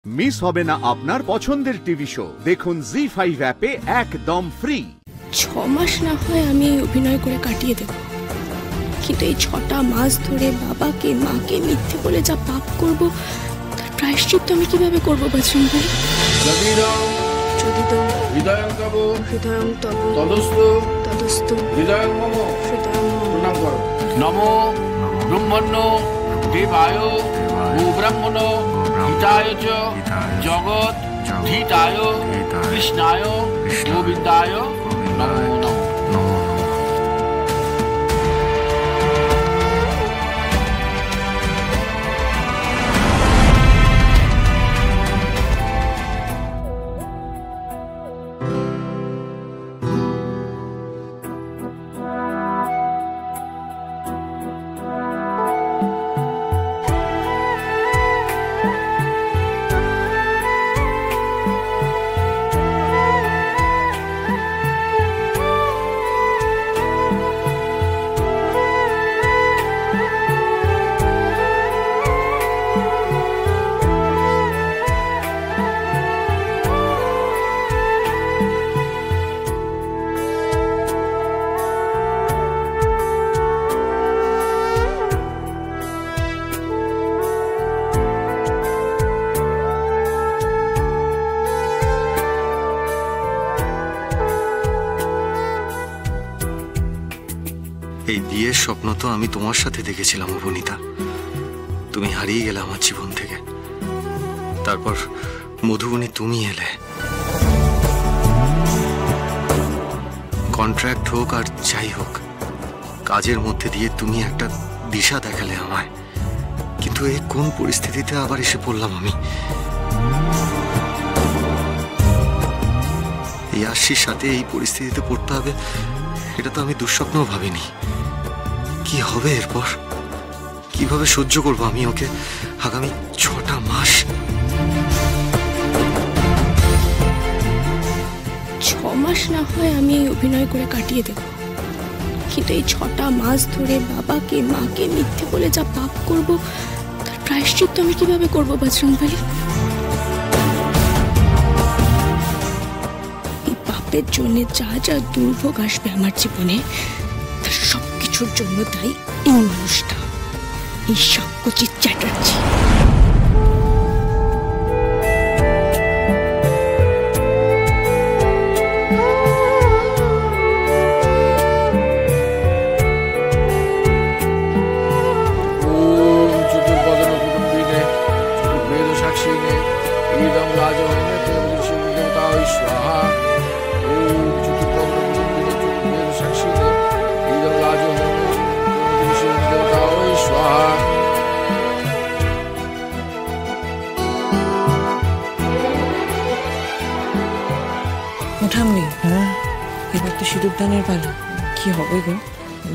Miss হবে না আপনার পছন্দের টিভি শো। দেখুন জি5 অ্যাপে একদম ফ্রি। 6 মাস না হয় আমি অভিনয় করে কাটিয়ে দেব, কিন্তু এই 6টা মাস ধরে বাবাকে মাকে মিথ্যে বলে যা পাপ করব তার প্রায়শ্চিত্ত আমি কিভাবে করবো বজরং ভাই? হৃদয়ং তব তদস্তু হৃদয়ং মম প্রণাম করো। নমো ব্রহ্মণ্য দেবায় গোব্রাহ্মণ হিতায় চ জগৎ ধীতায় কৃষ্ণায় গোবিন্দায় নমো নমঃ। এই বিয়ের স্বপ্ন তো আমি তোমার সাথে দেখেছিলাম অবনীতা। তুমি হারিয়ে গেলে আমার জীবন থেকে, তারপর মধুবনী তুমি এলে। কন্ট্রাক্ট হোক আর যাই হোক, কাজের মধ্যে দিয়ে তুমি একটা দিশা দেখালে আমায়। কিন্তু এই কোন পরিস্থিতিতে আবার এসে পড়লাম আমি? এই আশির সাথে এই পরিস্থিতিতে পড়তে হবে, এটা তো আমি দুঃস্বপ্নও ভাবিনি। কি হবে এরপর? কিভাবে সহ্য করবো আমি ওকে আগামী 6টা মাস? 6 মাস না হয় আমি অভিনয় করে কাটিয়ে দেব, কিন্তু এই 6টা মাস ধরে বাবাকে মাকে মিথ্যে বলে যা পাপ করব তার প্রায়শ্চিত্ত আমি কিভাবে করবো বজরং ভাই? এই পাপের জন্য যা যা দুর্ভোগ আসবে আমার জীবনে, তার সবকিছুর জন্য তাই এই মানুষটা, এই সাক্ষ্যজিৎ চ্যাটার্জি। এবার তো সিঁদুরদানের পালা, কি হবে গো?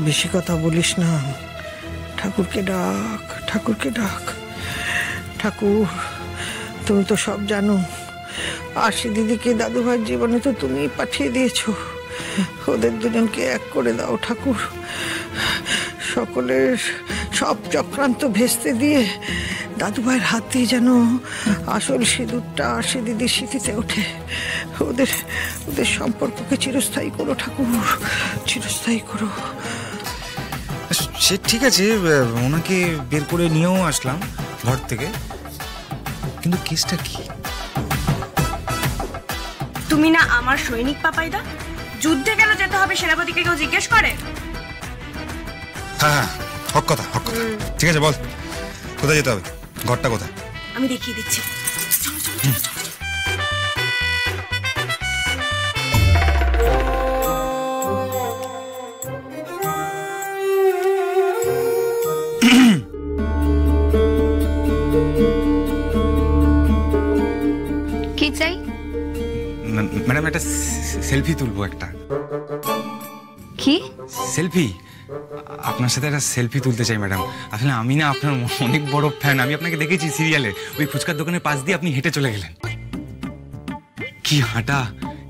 বেশি কথা বলিস না, ঠাকুরকে ডাক, ঠাকুরকে ডাক। ঠাকুর, তুমি তো সব জানো। আশি দিদিকে দাদুভাইয়ের জীবনে তো তুমি পাঠিয়ে দিয়েছো। ওদের দুজনকে এক করে দাও ঠাকুর। সকলের সব চক্রান্ত ভেস্তে দিয়ে দাদুভাইয়ের হাত দিয়ে যেন আসল সিঁদুরটা আশি দিদির স্মৃতিতে ওঠে। ওদের ওদের সম্পর্ককে চিরস্থায়ী করো ঠাকুর, চিরস্থায়ী করো। সে ঠিক আছে, ওনাকে বের করে নিয়েও আসলাম ঘর থেকে, কিন্তু কেসটা কি? তুমি না আমার সৈনিক পাপাইদা, যুদ্ধে কেন যেতে হবে সেনাপতিকে কেউ জিজ্ঞেস করে? হ্যাঁ, হক কথা, হক কথা। ঠিক আছে, বল কোথায় যেতে হবে, ঘরটা কোথায়? আমি দেখিয়ে দিচ্ছি। কি চাই? ম্যাডাম, একটা সেলফি তুলবো। একটা কি সেলফি? আপনার সাথে একটা সেলফি তুলতে চাই ম্যাডাম। আসলে আমি না আপনার অনেক বড় ফ্যান। আমি আপনাকে দেখেছি সিরিয়ালে, ওই ফুচকার দোকানের পাশ দিয়ে আপনি হেঁটে চলে গেলেন। কি হাঁটা,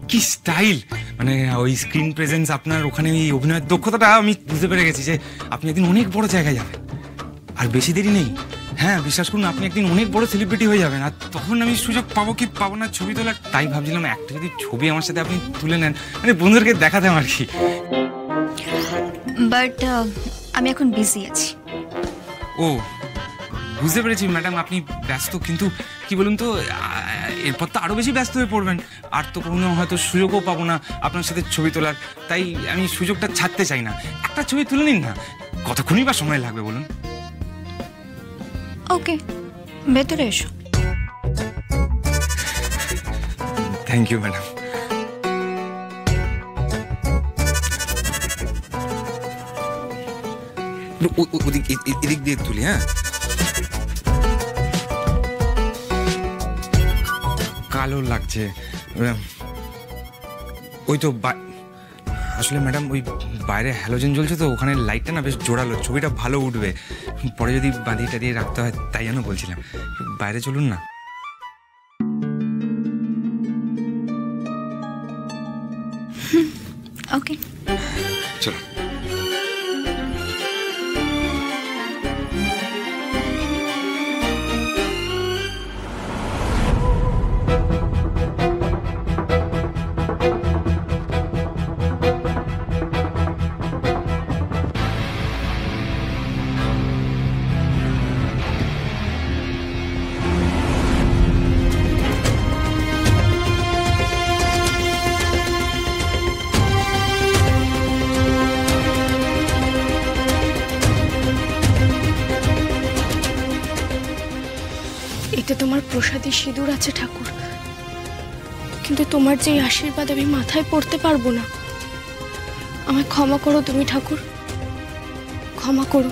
কি স্টাইল, মানে ওই স্ক্রিন প্রেজেন্স আপনার, ওখানে এই অভিনয়ের দক্ষতাটা আমি বুঝতে পেরে গেছি যে আপনি একদিন অনেক বড় জায়গায় যাবেন। আর বেশি দেরি নেই, হ্যাঁ বিশ্বাস করুন, আপনি একদিন অনেক বড় সেলিব্রিটি হয়ে যাবেন, আর তখন আমি সুযোগ পাবো কি পাবো না ছবি তোলার, তাই ভাবছিলাম একটা যদি ছবি আমার সাথে আপনি তুলে নেন, মানে বন্ধুদেরকে দেখাতাম আর কি। বাট আমি এখন বিজি আছি। ও বুঝতে পেরেছি ম্যাডাম, আপনি ব্যস্ত, কিন্তু কি বলুন তো এরপর তো আরও বেশি ব্যস্ত হয়ে পড়বেন, আর তো কোনো হয়তো সুযোগও পাবো না আপনার সাথে ছবি তোলার, তাই আমি সুযোগটা ছাড়তে চাই না। একটা ছবি তুলে নিন না, কতক্ষণই বা সময় লাগবে বলুন? ওকে, ভেতরে এসো। Thank you madam. এদিক দিয়ে তুলি। হ্যাঁ, কালো লাগছে ওই তো। আসলে ম্যাডাম ওই বাইরে হ্যালোজেন জ্বলছে তো, ওখানে লাইটটা না বেশ জোরালো, ছবিটা ভালো উঠবে, পরে যদি বাঁধিয়ে দিয়ে রাখতে হয়, তাই জন্য বলছিলাম বাইরে চলুন না। ওকে চলো। এতে তোমার প্রসাদী সিঁদুর আছে ঠাকুর, কিন্তু তোমার যে আশীর্বাদ আমি মাথায় পড়তে পারবো না। আমায় ক্ষমা করো তুমি ঠাকুর, ক্ষমা করো।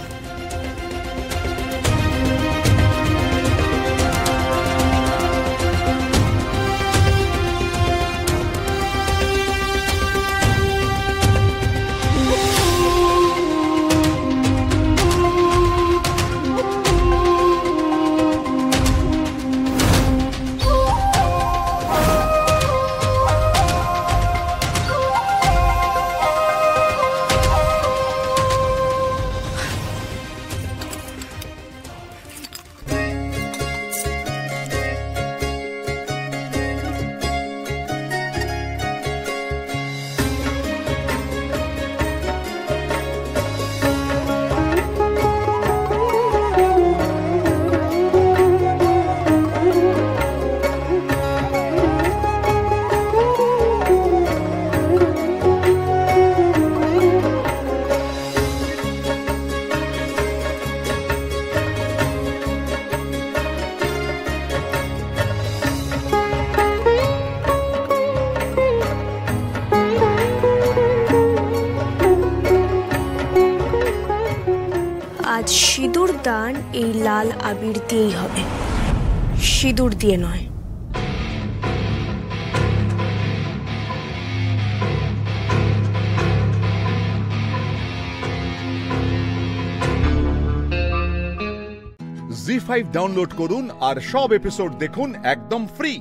আজ সিঁদুর দান এই লাল আবির দিয়েই হবে, সিঁদুর দিয়ে নয়। জি5 ডাউনলোড করুন আর সব এপিসোড দেখুন একদম ফ্রি।